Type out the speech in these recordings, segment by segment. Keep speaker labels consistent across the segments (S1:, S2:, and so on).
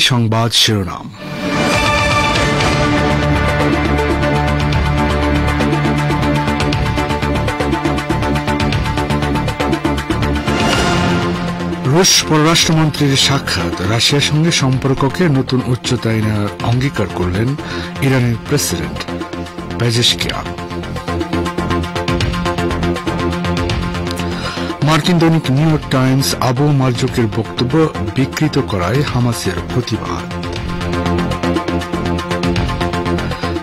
S1: সংবাদ শিরোনাম। রুশ পররাষ্ট্রমন্ত্রীর সাক্ষাৎ, রাশিয়ার সঙ্গে সম্পর্ককে নতুন উচ্চতায় নেওয়ার অঙ্গীকার করলেন ইরানের প্রেসিডেন্ট পেজেশকিয়ান। মার্কিন দৈনিক নিউ ইয়র্ক টাইমস আবু মারজুকের বক্তব্য বিকৃত করায় হামাসের প্রতিবাদ।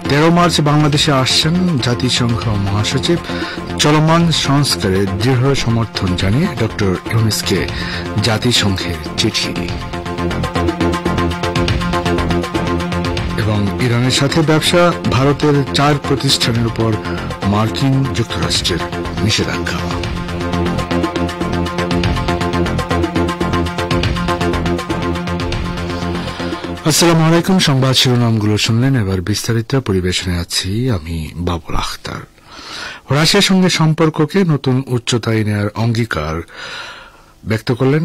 S1: 13 মার্চ বাংলাদেশে আসছেন জাতিসংঘ মহাসচিব। চলমান সংস্কারে দৃঢ় সমর্থন জানিয়ে ড ইউনূসকে জাতিসংঘের চিঠি। এবং ইরানের সাথে ব্যবসা, ভারতের 4 প্রতিষ্ঠানের উপর মার্কিন যুক্তরাষ্ট্রের নিষেধাজ্ঞা। আসসালামু আলাইকুম। সংবাদ শিরোনামগুলো শুনলেন, এবার বিস্তারিত পরিবেশনে আছি আমি বাবুল আখতার। রাশিয়ার সঙ্গে সম্পর্ককে নতুন উচ্চতায় নেওয়ার অঙ্গীকার ব্যক্ত করলেন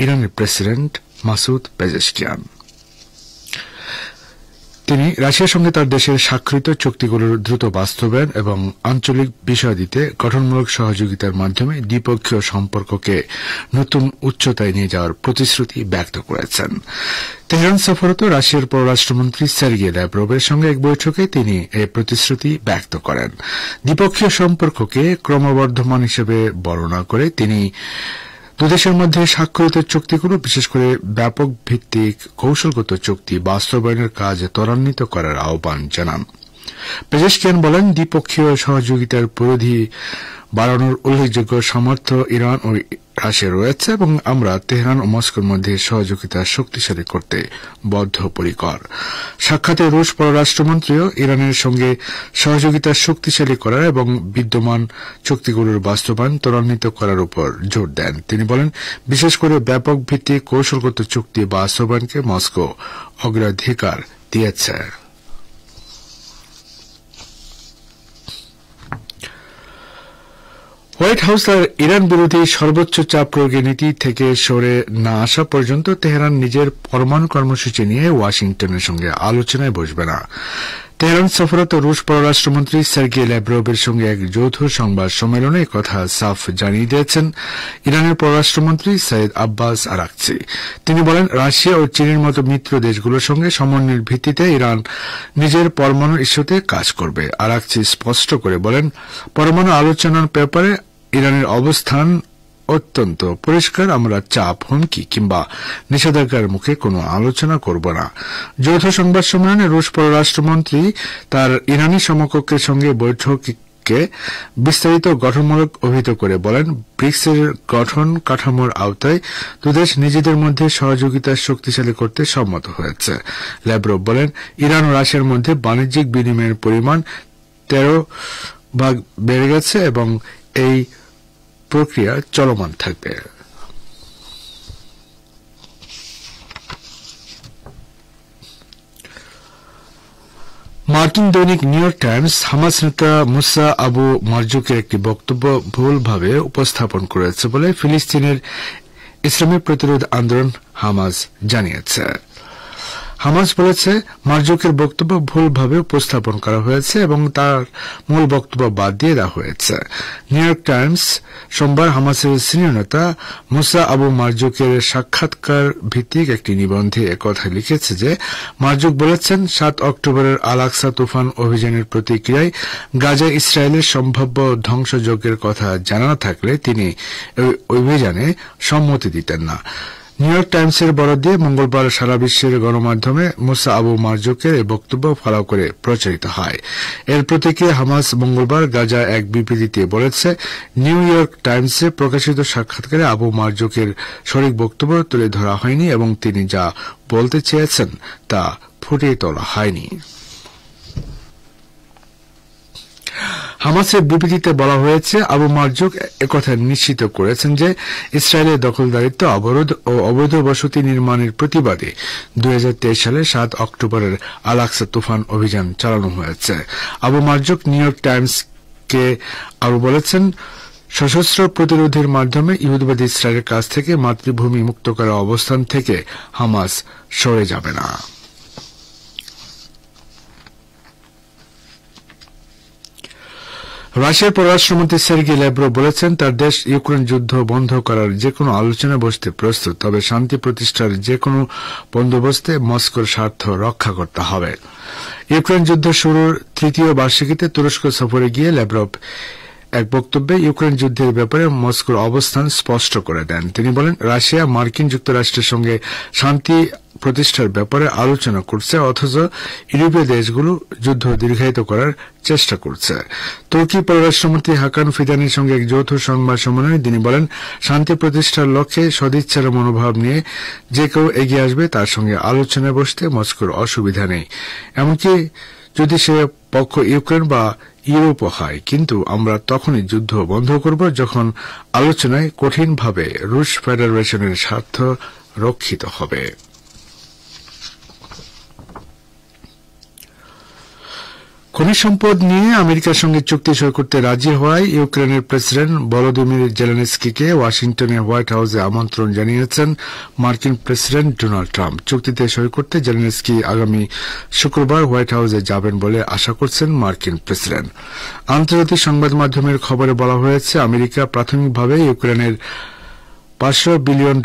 S1: ইরানের প্রেসিডেন্ট মাসুদ পেজেশকিয়ান। তিনি রাশিয়ার সঙ্গে তার দেশের স্বাক্ষরিত চুক্তিগুলোর দ্রুত বাস্তবায়ন এবং আঞ্চলিক বিষয়াদিতে গঠনমূলক সহযোগিতার মাধ্যমে দ্বিপক্ষীয় সম্পর্ককে নতুন উচ্চতায় নিয়ে যাওয়ার প্রতিশ্রুতি ব্যক্ত করেছেন। তেহরান সফররত রাশিয়ার পররাষ্ট্রমন্ত্রী সের্গেই ল্যাভরভের সঙ্গে এক বৈঠকে তিনি এই প্রতিশ্রুতি ব্যক্ত করেন। দ্বিপক্ষীয় সম্পর্ককে ক্রমবর্ধমান হিসেবে বর্ণনা করে তিনি দুদেশের মধ্যে স্বাক্ষরিত চুক্তিগুলো, বিশেষ করে ব্যাপক ভিত্তিক কৌশলগত চুক্তি বাস্তবায়নের কাজ ত্বরান্বিত করার আহ্বান জানান। পেজেশকিয়ান বলেন, দ্বিপক্ষীয় সহযোগিতার পরিধি বাড়ানোর উল্লেখযোগ্য সামর্থ্য ইরান ও রাশিয়া রয়েছে এবং আমরা তেহরান ও মস্কোর মধ্যে সহযোগিতা শক্তিশালী করতে বদ্ধপরিকর। সাক্ষাতে রুশ পররাষ্ট্রমন্ত্রীও ইরানের সঙ্গে সহযোগিতা শক্তিশালী করার এবং বিদ্যমান চুক্তিগুলোর বাস্তবায়ন ত্বরান্বিত করার উপর জোর দেন। তিনি বলেন, বিশেষ করে ব্যাপক ভিত্তিক কৌশলগত চুক্তি বাস্তবায়নকে মস্কো অগ্রাধিকার দিয়েছে। হোয়াইট হাউস তার ইরান বিরোধী সর্বোচ্চ চাপ প্রয়োগের নীতি থেকে সরে না আসা পর্যন্ত তেহরান নিজের পরমাণু কর্মসূচি নিয়ে ওয়াশিংটনের সঙ্গে আলোচনায় বসবে না। তেহরান সফররত রুশ পররাষ্ট্রমন্ত্রী সের্গেই ল্যাভরভের সঙ্গে এক যৌথ সংবাদ সম্মেলনে একথা সাফ জানিয়ে দিয়েছেন ইরানের পররাষ্ট্রমন্ত্রী সৈয়দ আব্বাস আরাকচি। তিনি বলেন, রাশিয়া ও চীনের মতো মিত্র দেশগুলোর সঙ্গে সমন্বয়ের ভিত্তিতে ইরান নিজের পরমাণু ইস্যুতে কাজ করবে। আরাকচি স্পষ্ট করে বলেন, পরমাণু আলোচনার ব্যাপারে ইরানের অবস্থান অত্যন্ত পরিষ্কার। আমরা চাপ, হুমকি কিংবা নিষেধাজ্ঞার মুখে কোনো আলোচনা করব না। যৌথ সংবাদ সম্মেলনে রুশ পররাষ্ট্রমন্ত্রী তার ইরানি সমকক্ষের সঙ্গে বৈঠককে বিস্তারিত গঠনমূলক অভিহিত করে বলেন, ব্রিক্সের গঠন কাঠামোর আওতায় দুদেশ নিজেদের মধ্যে সহযোগিতা শক্তিশালী করতে সম্মত হয়েছে। ল্যাভরভ বলেন, ইরান ও রাশিয়ার মধ্যে বাণিজ্যিক বিনিময়ের পরিমাণ 13 ভাগ বেড়ে গেছে এবং এই প্রক্রিয়া চলমান থাকবে। মার্কিন দৈনিক নিউ ইয়র্ক টাইমস হামাস নেতা মুসা আবু মারজুকের একটি বক্তব্য ভুলভাবে উপস্থাপন করেছে বলে ফিলিস্তিনের ইসলামী প্রতিরোধ আন্দোলন হামাস জানিয়েছে। হামাস বলেছে, মারজুকের বক্তব্য ভুলভাবে উপস্থাপন করা হয়েছে এবং তার মূল বক্তব্য বাদ দিয়ে দেওয়া হয়েছে। নিউ ইয়র্ক টাইমস সোমবার হামাসের সিনিয়র নেতা মুসা আবু মারজুকের সাক্ষাৎকার ভিত্তিক একটি নিবন্ধে একথা লিখেছে যে, মারজুক বলেছেন, 7 অক্টোবরের আল আকসা তুফান অভিযানের প্রতিক্রিয়ায় গাজায় ইসরায়েলের সম্ভাব্য ধ্বংসযজ্ঞের কথা জানা না থাকলে তিনি ওই অভিযানে সম্মতি দিতেন না। নিউ ইয়র্ক টাইমসের বরাত দিয়ে মঙ্গলবার সারা বিশ্বের গণমাধ্যমে মুসা আবু মারজুকের এই বক্তব্য ফলাও করে প্রচারিত হয়। এর প্রতিক্রিয়া হামাস মঙ্গলবার গাজা এক বিবৃতিতে বলেছে, নিউ ইয়র্ক টাইমসে প্রকাশিত সাক্ষাৎকারে আবু মারজুকের সঠিক বক্তব্য তুলে ধরা হয়নি এবং তিনি যা বলতে চেয়েছেন তা ফুটিয়ে তোলা হয়নি। হামাসের বিবৃতিতে বলা হয়েছে, আবু মারজুক একথা নিশ্চিত করেছেন যে ইসরায়েলের দখলদারিত্ব, অবরোধ ও অবৈধ বসতি নির্মাণের প্রতিবাদে 2023 সালে 7 অক্টোবরের আল আকসা তুফান অভিযান চালানো হয়েছে। আবু মারজুক নিউ ইয়র্ক টাইমসকে আরও বলেছেন, সশস্ত্র প্রতিরোধের মাধ্যমে ইহুদিবাদী ইসরায়েলের কাছ থেকে মাতৃভূমি মুক্ত করার অবস্থান থেকে হামাস সরে যাবে না। রাশিয়ার পররাষ্ট্রমন্ত্রী সের্গেই ল্যাভরভ বলেছেন তার দেশ ইউক্রেন যুদ্ধ বন্ধ করার যেকোনো আলোচনায় বসতে প্রস্তুত, তবে শান্তি প্রতিষ্ঠার যেকোনো বন্দোবস্তে মস্কোর স্বার্থ রক্ষা করতে হবে। ইউক্রেন যুদ্ধ শুরুর তৃতীয় বার্ষিকীতে তুরস্ক সফরে গিয়ে ল্যাভরভ এক বক্তব্যে ইউক্রেন যুদ্ধের ব্যাপারে মস্কোর অবস্থান স্পষ্ট করে দেন। তিনি বলেন, রাশিয়া মার্কিন যুক্তরাষ্ট্রের সঙ্গে শান্তি প্রতিষ্ঠার ব্যাপারে আলোচনা করছে, অথচ ইউরোপীয় দেশগুলো যুদ্ধ দীর্ঘায়িত করার চেষ্টা করছে। তুর্কি পররাষ্ট্রমন্ত্রী হাকান ফিদানির সঙ্গে এক যৌথ সংবাদ সম্মেলনে তিনি বলেন, শান্তি প্রতিষ্ঠার লক্ষ্যে সদিচ্ছার মনোভাব নিয়ে যে কেউ এগিয়ে আসবে তার সঙ্গে আলোচনায় বসতে মস্কোর অসুবিধা নেই, এমনকি যদি সে পক্ষ ইউক্রেন বা ইউরোপ হয়। কিন্তু আমরা তখনই যুদ্ধ বন্ধ করব যখন আলোচনায় কঠিনভাবে রুশ ফেডারেশনের স্বার্থ রক্ষিত হবে। খনিজ সম্পদ নিয়ে আমেরিকার সঙ্গে চুক্তি সই করতে রাজি হওয়ায় ইউক্রেনের প্রেসিডেন্ট ভলোদিমির জেলেনস্কিকে ওয়াশিংটনের হোয়াইট হাউসে আমন্ত্রণ জানিয়েছেন মার্কিন প্রেসিডেন্ট ডোনাল্ড ট্রাম্প। চুক্তিতে সই করতে জেলেনস্কি আগামী শুক্রবার হোয়াইট হাউসে যাবেন বলে আশা করছেন মার্কিন প্রেসিডেন্ট। আন্তর্জাতিক সংবাদ মাধ্যমের খবরে বলা হয়েছে, আমেরিকা প্রাথমিকভাবে ইউক্রেনের $500 বিলিয়ন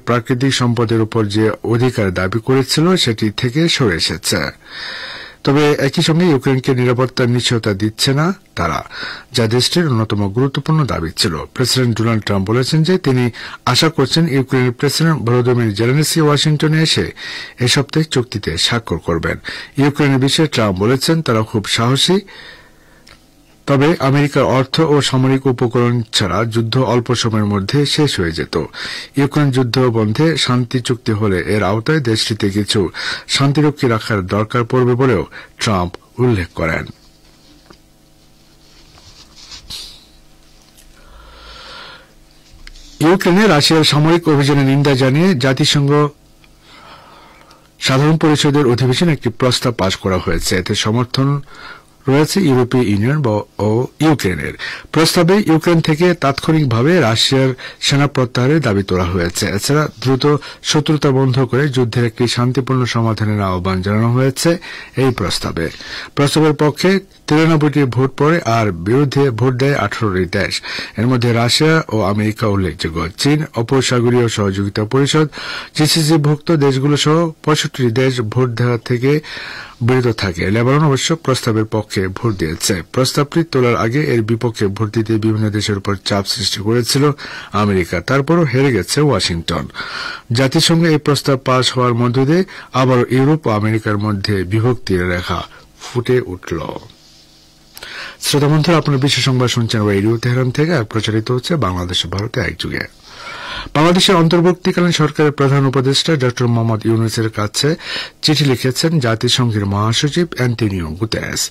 S1: প্রাকৃতিক সম্পদের উপর যে অধিকার দাবি করেছিল সেটি থেকে সরে এসেছে, তবে একই সঙ্গে ইউক্রেনকে নিরাপত্তার নিশ্চয়তা দিচ্ছে না তারা, যা দেশটির অন্যতম গুরুত্বপূর্ণ দাবি ছিল। প্রেসিডেন্ট ডোনাল্ড ট্রাম্প বলেছেন যে তিনি আশা করছেন ইউক্রেনের প্রেসিডেন্ট ভলোদিমির জেলেনস্কি ওয়াশিংটনে এসে এ সপ্তাহে চুক্তিতে স্বাক্ষর করবেন। ইউক্রেনের বিষয়ে ট্রাম্প বলেছেন তারা খুব সাহসী, তবে আমেরিকার অর্থ ও সামরিক উপকরণ ছাড়া যুদ্ধ অল্প সময়ের মধ্যে শেষ হয়ে যেত। ইউক্রেন যুদ্ধ বন্ধে শান্তি চুক্তি হলে এর আওতায় দেশটিতে কিছু শান্তিরক্ষী রাখার দরকার পড়বে বলেও ট্রাম্প উল্লেখ করেন। ইউক্রেনে রাশিয়ার সামরিক অভিযানের নিন্দা জানিয়ে জাতিসংঘ সাধারণ পরিষদের অধিবেশনে একটি প্রস্তাব পাশ করা হয়েছে। এতে সমর্থন রয়েছে ইউরোপীয় ইউনিয়ন ও ইউক্রেনের। প্রস্তাবে ইউক্রেন থেকে তাৎক্ষণিকভাবে রাশিয়ার সেনা প্রত্যাহারের দাবি তোলা হয়েছে। এছাড়া দ্রুত শত্রুতা বন্ধ করে যুদ্ধের একটি শান্তিপূর্ণ সমাধানের আহ্বান জানানো হয়েছে এই প্রস্তাবে। প্রস্তাবের পক্ষে 93টি ভোট পড়ে আর বিরুদ্ধে ভোট দেয় 18টি দেশ। এর মধ্যে রাশিয়া ও আমেরিকা উল্লেখযোগ্য। চীন, উপসাগরীয় সহযোগিতা পরিষদ, জিসিসিভুক্ত দেশগুলো সহ 65টি দেশ ভোট দেওয়া থেকে বিরত থাকে। লেবানন অবশ্য প্রস্তাবের পক্ষে ভোট দিয়েছে। প্রস্তাবটি তোলার আগে এর বিপক্ষে ভোট দিতে বিভিন্ন দেশের উপর চাপ সৃষ্টি করেছিল আমেরিকা, তারপরও হেরে গেছে ওয়াশিংটন। জাতিসংঘে এই প্রস্তাব পাশ হওয়ার মধ্য দিয়ে আবারও ইউরোপ ও আমেরিকার মধ্যে বিভক্তির রেখা ফুটে উঠল। শ্রোতা বন্ধুরা, আপনার বিশ্ব সংবাদ শুনছেন রেডিও তেহরান থেকে, আর প্রচারিত হচ্ছে বাংলাদেশ ভারতে একযুগে। বাংলাদেশের অন্তর্বর্তীকালীন সরকারের প্রধান উপদেষ্টা ড মোহাম্মদ ইউনূসের কাছে চিঠি লিখেছেন জাতিসংঘের মহাসচিব অ্যান্টোনিও গুতেরেস।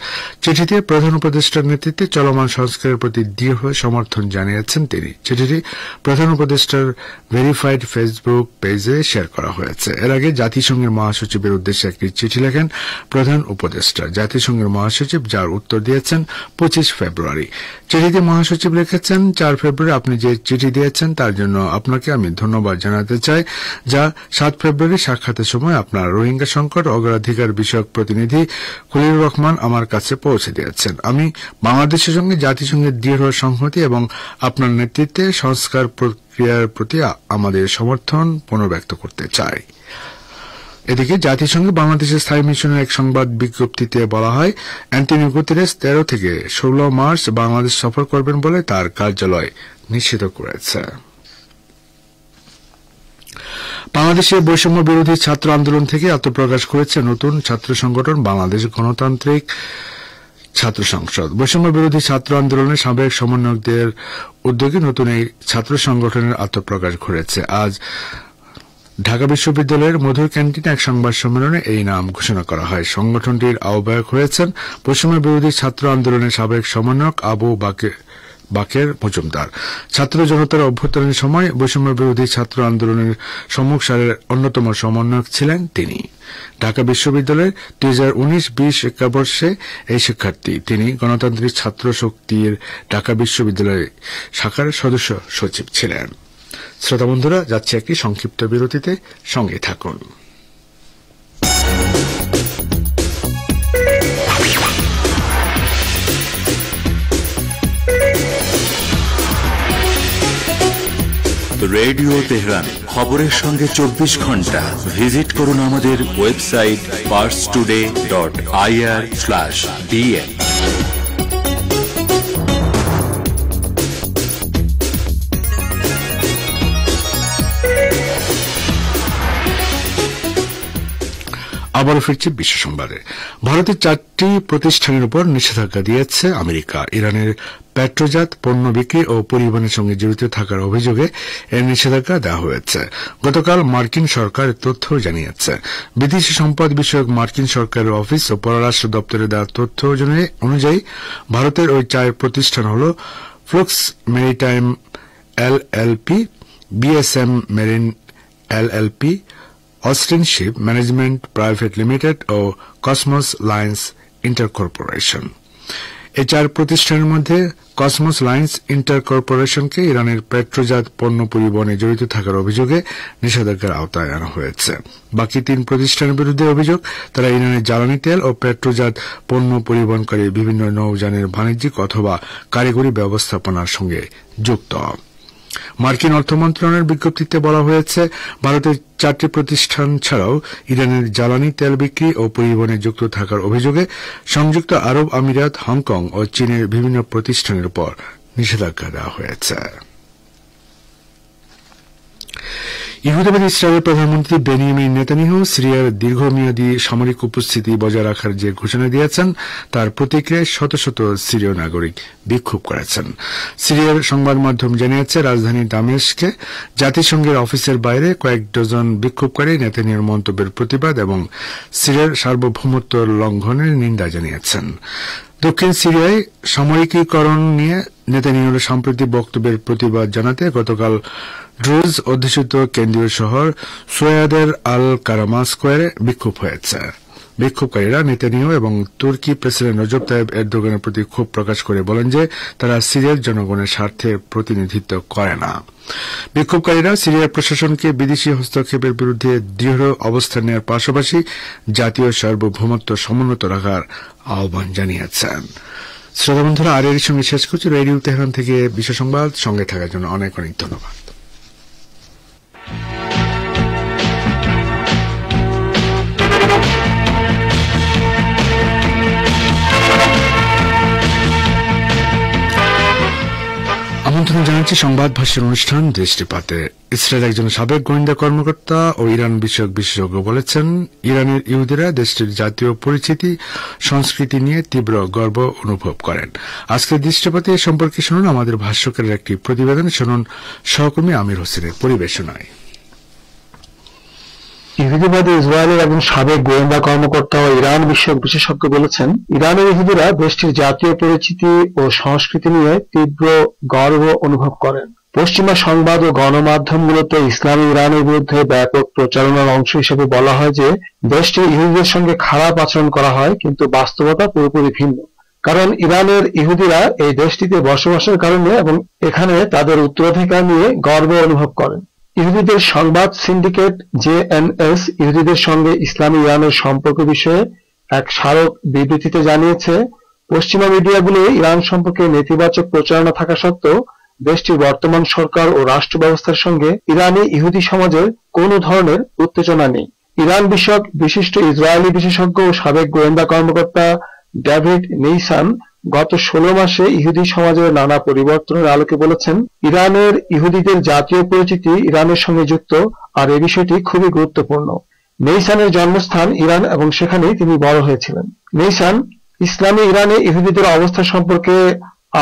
S1: চিঠিতে প্রধান উপদেষ্টার নেতৃত্বে চলমান সংস্কারের প্রতি দৃঢ় সমর্থন জানিয়েছেন তিনি। চিঠিটি প্রধান উপদেষ্টার ভেরিফাইড ফেসবুক পেজে শেয়ার করা হয়েছে। এর আগে জাতিসংঘের মহাসচিবের উদ্দেশ্যে একটি চিঠি লেখেন প্রধান উপদেষ্টা জাতিসংঘের মহাসচিব, যার উত্তর দিয়েছেন 25 ফেব্রুয়ারি। চিঠিতে মহাসচিব লিখেছেন, 4 ফেব্রুয়ারি আপনি যে চিঠি দিয়েছেন তার জন্য আপনাকে আমি ধন্যবাদ জানাতে চাই, যা 7 ফেব্রুয়ারি সাক্ষাতের সময় আপনার রোহিঙ্গা সংকট অগ্রাধিকার বিষয়ক প্রতিনিধি খলিলুর রহমান আমার কাছে পৌঁছে দিয়েছেন। আমি বাংলাদেশের সঙ্গে জাতিসংঘের দৃঢ় সংহতি এবং আপনার নেতৃত্বে সংস্কার প্রক্রিয়ার প্রতি আমাদের সমর্থন পুনর্ব্যক্ত করতে চাই। এদিকে জাতিসংঘে বাংলাদেশের স্থায়ী মিশনের এক সংবাদ বিজ্ঞপ্তিতে বলা হয়, অ্যান্টোনিও গুতেরেস 13 থেকে 16 মার্চ বাংলাদেশ সফর করবেন বলে তার কার্যালয় নিশ্চিত করেছে। বাংলাদেশে বৈষম্য বিরোধী ছাত্র আন্দোলন থেকে আত্মপ্রকাশ করেছে নতুন ছাত্র সংগঠন বাংলাদেশ গণতান্ত্রিক ছাত্র সংসদ। বৈষম্য বিরোধী ছাত্র আন্দোলনের সাবেক সমন্বয়কদের উদ্যোগে নতুন এই ছাত্র সংগঠনের আত্মপ্রকাশ ঘটেছে। আজ ঢাকা বিশ্ববিদ্যালয়ের মধুর ক্যান্টিনে এক সংবাদ সম্মেলনে এই নাম ঘোষণা করা হয়। সংগঠনটির আহ্বায়ক হয়েছেন বৈষম্য বিরোধী ছাত্র আন্দোলনের সাবেক সমন্বয়ক আবু বাকের মজুমদার। ছাত্র জনতার অভ্যুত্থানের সময় বৈষম্য বিরোধী ছাত্র আন্দোলনের সম্মুখ সারির অন্যতম সমন্বয়ক ছিলেন তিনি। ঢাকা বিশ্ববিদ্যালয়ের 2019-20 শিক্ষাবর্ষে এই শিক্ষার্থী। তিনি গণতান্ত্রিক ছাত্র শক্তির ঢাকা বিশ্ববিদ্যালয় শাখার সদস্য সচিব ছিলেন। শ্রোতা বন্ধুরা, যাচ্ছে একটি সংক্ষিপ্ত বিরতিতে, সঙ্গে থাকুন।
S2: রেডিও তেহরান, খবরের সঙ্গে 24 ঘন্টা। ভিজিট করুন আমাদের ওয়েবসাইট parstoday.ir/dn।
S1: আবারও ফিরছে বিশ্ব সংবাদে। ভারতের 4টি প্রতিষ্ঠানের উপর নিষেধাজ্ঞা দিয়েছে আমেরিকা। ইরানের পেট্রোজাত পণ্য বিক্রি ও পরিবহনের সঙ্গে জড়িত থাকার অভিযোগে এর নিষেধাজ্ঞা দেওয়া হয়েছে। গতকাল মার্কিন সরকার তথ্য জানিয়েছে। বিদেশি সম্পদ বিষয়ক মার্কিন সরকারের অফিস ও পররাষ্ট্র দপ্তরের দেওয়া তথ্য অনুযায়ী ভারতের ওই 4 প্রতিষ্ঠান হল Flux maritime LLP, BSM marine LLP, Austin ship management private limited ও কসমস লাইন্স ইন্টারকর্পোরেশন। এই 4 প্রতিষ্ঠানের মধ্যে কসমস লাইন্স ইন্টারকর্পোরেশনকে ইরানের পেট্রোজাত পণ্য পরিবহনে জড়িত থাকার অভিযোগে নিষেধাজ্ঞার আওতায় আনা হয়েছে। বাকি 3 প্রতিষ্ঠানের বিরুদ্ধে অভিযোগ, তারা ইরানের জ্বালানি তেল ও পেট্রোজাত পণ্য পরিবহনকারী বিভিন্ন নৌযানের বাণিজ্যিক অথবা কারিগরি ব্যবস্থাপনার সঙ্গে যুক্ত। মার্কিন অর্থ মন্ত্রণালয়ের বিজ্ঞপ্তিতে বলা হয়েছে, ভারতের 4টি প্রতিষ্ঠান ছাড়াও ইরানের জ্বালানি তেল বিক্রি ও পরিবহনে যুক্ত থাকার অভিযোগে সংযুক্ত আরব আমিরাত, হংকং ও চীনের বিভিন্ন প্রতিষ্ঠানের উপর নিষেধাজ্ঞা দেওয়া হয়েছে। ইহুদিবাদী ইসরায়েলের প্রধানমন্ত্রী বেনিয়ামিন নেতানিয়াহু সিরিয়ার দীর্ঘমেয়াদী সামরিক উপস্থিতি বজায় রাখার যে ঘোষণা দিয়েছেন, তার প্রতিক্রিয়ায় শত শত সিরীয় নাগরিক বিক্ষোভ করেছেন। সিরিয়ার সংবাদ মাধ্যম জানিয়েছে, রাজধানী দামেস্কে জাতিসংঘের অফিসের বাইরে কয়েক ডজন বিক্ষোভকারী নেতানিয়াহুর মন্তব্যের প্রতিবাদ এবং সিরিয়ার সার্বভৌমত্ব লঙ্ঘনের নিন্দা জানিয়েছেন। দক্ষিণ সিরিয়ায় সামরিকীকরণ নিয়ে নেতানিয়াহুর সাম্প্রতিক বক্তব্যের প্রতিবাদ জানাতে গতকাল ড্রুজ অধ্যুষিত কেন্দ্রীয় শহর সোয়াদের আল কারামা স্কোয়ারে বিক্ষোভ হয়েছে। বিক্ষোভকারীরা নেতানিয়াহু এবং তুর্কি প্রেসিডেন্ট রজব তাইয়িপ এরদোগানের প্রতি ক্ষোভ প্রকাশ করে বলেন যে তারা সিরিয়ার জনগণের স্বার্থে প্রতিনিধিত্ব করে না। বিক্ষোভকারীরা সিরিয়ার প্রশাসনকে বিদেশি হস্তক্ষেপের বিরুদ্ধে দৃঢ় অবস্থান নেওয়ার পাশাপাশি জাতীয় সার্বভৌমত্ব সমুন্নত রাখার আহ্বান জানিয়েছেন। শ্রোতা বন্ধুরা, আর এর সঙ্গে শেষ করছি রেডিও তেহরান থেকে বিশ্ব সংবাদ। সঙ্গে থাকার জন্য অনেক অনেক ধন্যবাদ। আমন্ত্রণ জানাচ্ছি সংবাদ ভাষ্যের অনুষ্ঠান দৃষ্টিপাতে। ইসরায়েল একজন সাবেক গোয়েন্দা কর্মকর্তা ও ইরান বিষয়ক বিশেষজ্ঞ বলেছেন, ইরানের ইহুদিরা দেশটির জাতীয় পরিচিতি সংস্কৃতি নিয়ে তীব্র গর্ব অনুভব করেন। আজকের দৃষ্টিপাতে এ সম্পর্কে শুনুন আমাদের ভাষ্যকারের একটি প্রতিবেদন। শুনুন সহকর্মী আমির হোসেনের পরিবেশনায়।
S3: ইহুদিবাদী ইসরায়েলের একজন সাবেক গোয়েন্দা কর্মকর্তা ও ইরান বিষয়ক বিশেষজ্ঞ বলেছেন, ইরানের ইহুদিরা দেশটির জাতীয় পরিচিতি ও সংস্কৃতি নিয়ে তীব্র গর্ব অনুভব করেন। পশ্চিমা সংবাদ ও গণমাধ্যমগুলোতে ইসলামী ইরানের বিরুদ্ধে ব্যাপক প্রচারণার অংশ হিসেবে বলা হয় যে দেশটির ইহুদিদের সঙ্গে খারাপ আচরণ করা হয়, কিন্তু বাস্তবতা পুরোপুরি ভিন্ন। কারণ ইরানের ইহুদিরা এই দেশটিতে বসবাসের কারণে এবং এখানে তাদের উত্তরাধিকার নিয়ে গর্ব অনুভব করেন। ইহুদিদের সংবাদ সিন্ডিকেট জেএনএস ইহুদিদের সঙ্গে ইসলামী ইরানের সম্পর্ক বিষয়ে এক স্মারক বিবৃতিতে জানিয়েছে, পশ্চিমা মিডিয়াগুলো ইরান সম্পর্কে নেতিবাচক প্রচারণা থাকা সত্ত্বেও দেশটির বর্তমান সরকার ও রাষ্ট্র ব্যবস্থার সঙ্গে ইরানি ইহুদি সমাজের কোনো ধরনের উত্তেজনা নেই। ইরান বিষয়ক বিশিষ্ট ইসরায়েলি বিশেষজ্ঞ ও সাবেক গোয়েন্দা কর্মকর্তা ডেভিড নেইসান গত 16 মাসে ইহুদি সমাজের নানা পরিবর্তনের আলোকে বলেছেন, ইরানের ইহুদিদের জাতীয় পরিচিতি ইরানের সঙ্গে যুক্ত, আর এই বিষয়টি খুবই গুরুত্বপূর্ণ। নেইসানের জন্মস্থান ইরান এবং সেখানেই তিনি বড় হয়েছিলেন। নেইসান ইসলামী ইরানে ইহুদিদের অবস্থা সম্পর্কে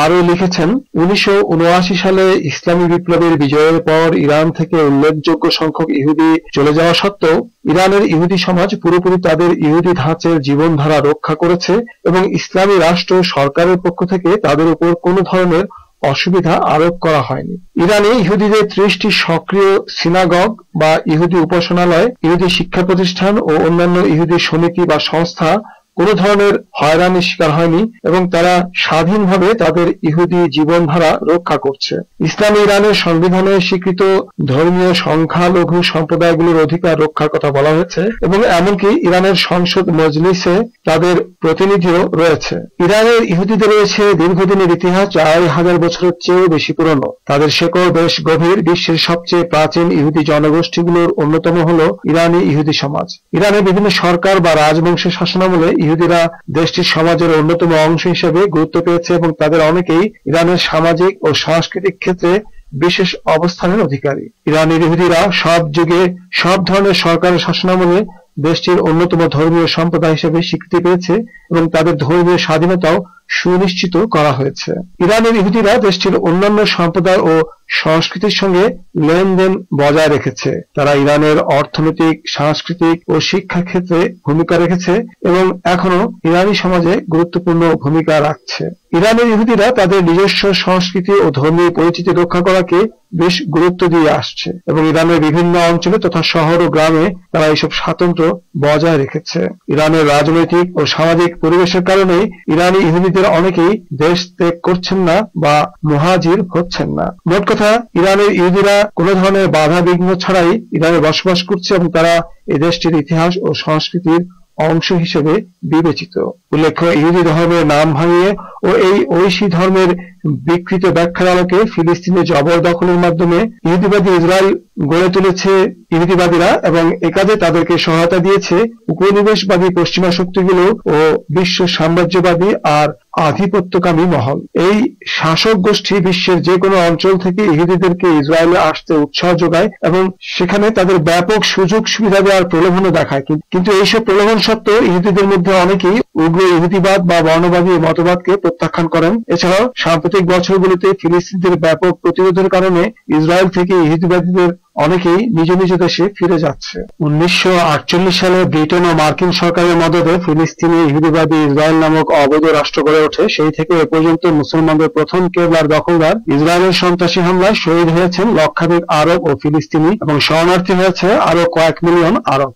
S3: আরও লিখেছেন, 1979 সালে ইসলামী বিপ্লবের বিজয়ের পর ইরান থেকে উল্লেখযোগ্য সংখ্যক ইহুদি চলে যাওয়া সত্ত্বেও ইরানের ইহুদি সমাজ পুরোপুরি তাদের ইহুদি ধাঁচের জীবনধারা রক্ষা করেছে এবং ইসলামী রাষ্ট্র সরকারের পক্ষ থেকে তাদের উপর কোনো ধরনের অসুবিধা আরোপ করা হয়নি। ইরানে ইহুদিদের 30টি সক্রিয় সিনাগগ বা ইহুদি উপাসনালয়, ইহুদি শিক্ষা প্রতিষ্ঠান ও অন্যান্য ইহুদি সমিতি বা সংস্থা কোনো ধরনের হয়রানির শিকার হয়নি এবং তারা স্বাধীনভাবে তাদের ইহুদি জীবনধারা রক্ষা করছে। ইসলামী ইরানের সংবিধানে স্বীকৃত ধর্মীয় সংখ্যালঘু সম্প্রদায়গুলোর অধিকার রক্ষার কথা বলা হয়েছে এবং এমনকি ইরানের সংসদ মজলিসে তাদের প্রতিনিধিও রয়েছে। ইরানের ইহুদিদের রয়েছে দীর্ঘদিনের ইতিহাস, 2500 বছরের চেয়েও বেশি পুরনো। তাদের শেকড় বেশ গভীর। বিশ্বের সবচেয়ে প্রাচীন ইহুদি জনগোষ্ঠীগুলোর অন্যতম হল ইরানি ইহুদি সমাজ। ইরানের বিভিন্ন সরকার বা রাজবংশের শাসনামলে ইহুদিরা দেশটির সমাজের অন্যতম অংশ হিসেবে গুরুত্ব পেয়েছে এবং তাদের অনেকেই ইরানের সামাজিক ও সাংস্কৃতিক ক্ষেত্রে বিশেষ অবস্থানের অধিকারী। ইরানের ইহুদিরা সব যুগে সব ধরনের সরকারের শাসনামলে দেশটির অন্যতম ধর্মীয় সম্প্রদায় হিসেবে স্বীকৃতি পেয়েছে এবং তাদের ধর্মীয় স্বাধীনতাও সুনিশ্চিত করা হয়েছে। ইরানের ইহুদিরা দেশটির অন্যান্য সম্প্রদায় ও সংস্কৃতির সঙ্গে লেনদেন বজায় রেখেছে। তারা ইরানের অর্থনৈতিক, সাংস্কৃতিক ও শিক্ষা ক্ষেত্রে ভূমিকা রেখেছে এবং এখনো ইরানি সমাজে গুরুত্বপূর্ণ ভূমিকা রাখছে। ইরানের ইহুদিরা তাদের নিজস্ব সংস্কৃতি ও ধর্মীয় পরিচিতি রক্ষা করাকে বেশ গুরুত্ব দিয়ে আসছে এবং ইরানের বিভিন্ন অঞ্চলে তথা শহর ও গ্রামে তারা এইসব স্বাতন্ত্র্য বজায় রেখেছে। ইরানের রাজনৈতিক ও সামাজিক পরিবেশের কারণে ইরানি ইহুদিদের অনেকেই দেশ ত্যাগ করছেন না বা মুহাজির হচ্ছেন না। মোট কথা, ইরানের ইহুদিরা কোনো ধরনের বাধা বিঘ্ন ছাড়াই ইরানে বসবাস করছে এবং তারা এই দেশটির ইতিহাস ও সংস্কৃতির অংশ হিসেবে বিবেচিত। উল্লেখ্য, ইহুদি ধর্মের নাম ভাঙিয়ে ও এই ঐশী ধর্মের বিকৃত ব্যাখ্যার আলোকে ফিলিস্তিনে জবরদখলের মাধ্যমে ইহুদিবাদী ইসরায়েল গড়ে তুলেছে ইহুদিবাদীরা এবং একাজে তাদেরকে সহায়তা দিয়েছে উপনিবেশবাদী পশ্চিমা শক্তিগুলো ও বিশ্ব সাম্রাজ্যবাদী আর আধিপত্যকামী মহল। এই শাসক গোষ্ঠী বিশ্বের যে কোনো অঞ্চল থেকে ইহুদিদেরকে ইসরায়েলে আসতে উৎসাহ যোগায় এবং সেখানে তাদের ব্যাপক সুযোগ সুবিধা দেওয়ার প্রলোভনও দেখায়। কিন্তু এইসব প্রলোভন সত্ত্বেও ইহুদিদের মধ্যে অনেকেই উগ্র ইহুদিবাদ বা বর্ণবাদী মতবাদকে প্রত্যাখ্যান করেন। এছাড়াও সাম্প্রতিক বছরগুলোতে ফিলিস্তিনদের ব্যাপক প্রতিরোধের কারণে ইসরায়েল থেকে ইহুদিবাদীদের অনেকেই নিজ নিজ দেশে ফিরে যাচ্ছে। 1948 সালে ব্রিটেন ও মার্কিন সরকারের মদদে ফিলিস্তিনে ইহুদিবাদী ইসরায়েল নামক অবৈধ রাষ্ট্র গড়ে ওঠে। সেই থেকে এ পর্যন্ত মুসলমানদের প্রথম কেবলার দখলদার ইসরায়েলের সন্ত্রাসী হামলায় শহীদ হয়েছেন লক্ষাধিক আরব ও ফিলিস্তিনি এবং শরণার্থী হয়েছে আরো কয়েক মিলিয়ন আরব।